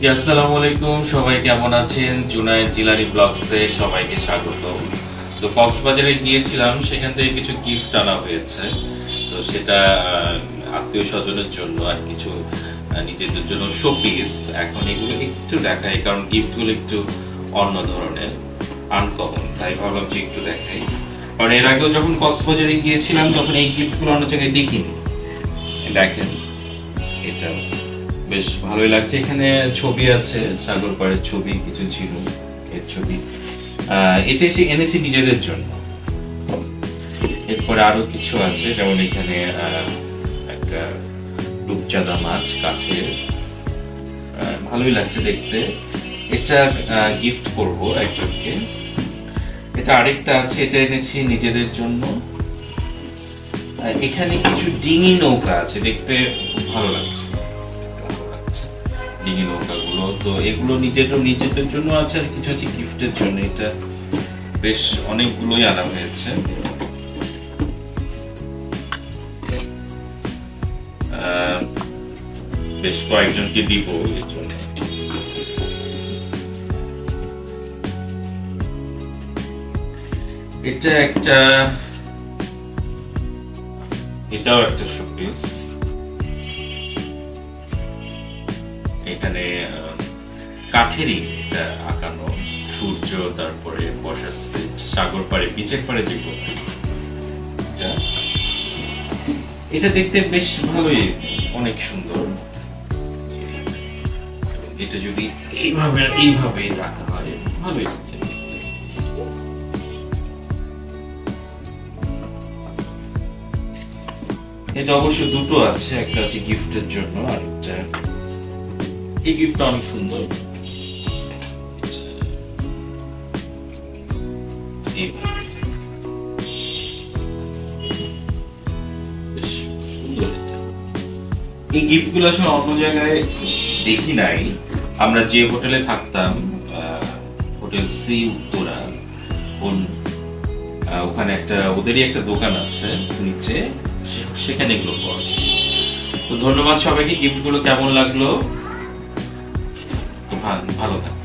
আসসালামু আলাইকুম, সবাই কেমন আছেন? জুনায়েদ জিলানী ব্লগসে সবাইকে স্বাগত। তো কক্সবাজারে গিয়েছিলাম, সেখান থেকে কিছু গিফট আনা হয়েছে। তো সেটা আত্মীয় স্বজনের জন্য আর কিছু নিজেদের জন্য শোপিস। এখন এগুলো একটু দেখাই, কারণ গিফটগুলো একটু অন্য ধরনের, আনকমন, তাই ভাবলাম যে একটু দেখাই। কারণ এর আগেও যখন কক্সবাজারে গিয়েছিলাম তখন এই গিফটগুলো অন্য জায়গায় দেখিনি। দেখেন, এটা বেশ ভালোই লাগছে। এখানে ছবি আছে, সাগর পাড়ের ছবি কিছু ছিল, এর ছবি। এটা এসে এনেছি নিজেদের জন্য। এরপরে আরো কিছু আছে, যেমন এখানে একটা রূপচাঁদা মাছ কাঠের, ভালোই লাগছে দেখতে। এটা গিফট করব একজনকে। এটা আরেকটা আছে, এটা এনেছি নিজেদের জন্য। এখানে কিছু ডিঙি নৌকা আছে, দেখতে খুব ভালো লাগছে ডিঙি নৌকাগুলো। তো এগুলো নিজেদের জন্য আছে, আর কিছু আছে গিফটের জন্য। এটা বেশ অনেকগুলোই আনা হয়েছে। বেশ কয়েকজনকে দিব এর জন্য। এটাও একটা শোপিস। এখানে কাঠেরই আঁকানো সূর্য, তারপরে বসার সেট, সাগর পাড়ে, বিচের পাড়ে যেগুলো। এটা দেখতে বেশ ভালোই, অনেক সুন্দর। এটা যদি এইভাবে রাখা হয় ভালোই লাগছে। এটা অবশ্য দুটো আছে, একটা আছে গিফটের জন্য, আর একটা এই গিফটটা অনেক সুন্দর। এই গিফটগুলো আসলে অন্য জায়গায় দেখি নাই। আমরা যে হোটেলে থাকতাম, হোটেল সি উত্তরা, ওখানে ওদেরই একটা দোকান আছে নিচে, সেখানে এগুলো পাওয়া যায়। তো ধন্যবাদ সবাইকে। গিফটগুলো কেমন লাগলো? ভালো থাকবে।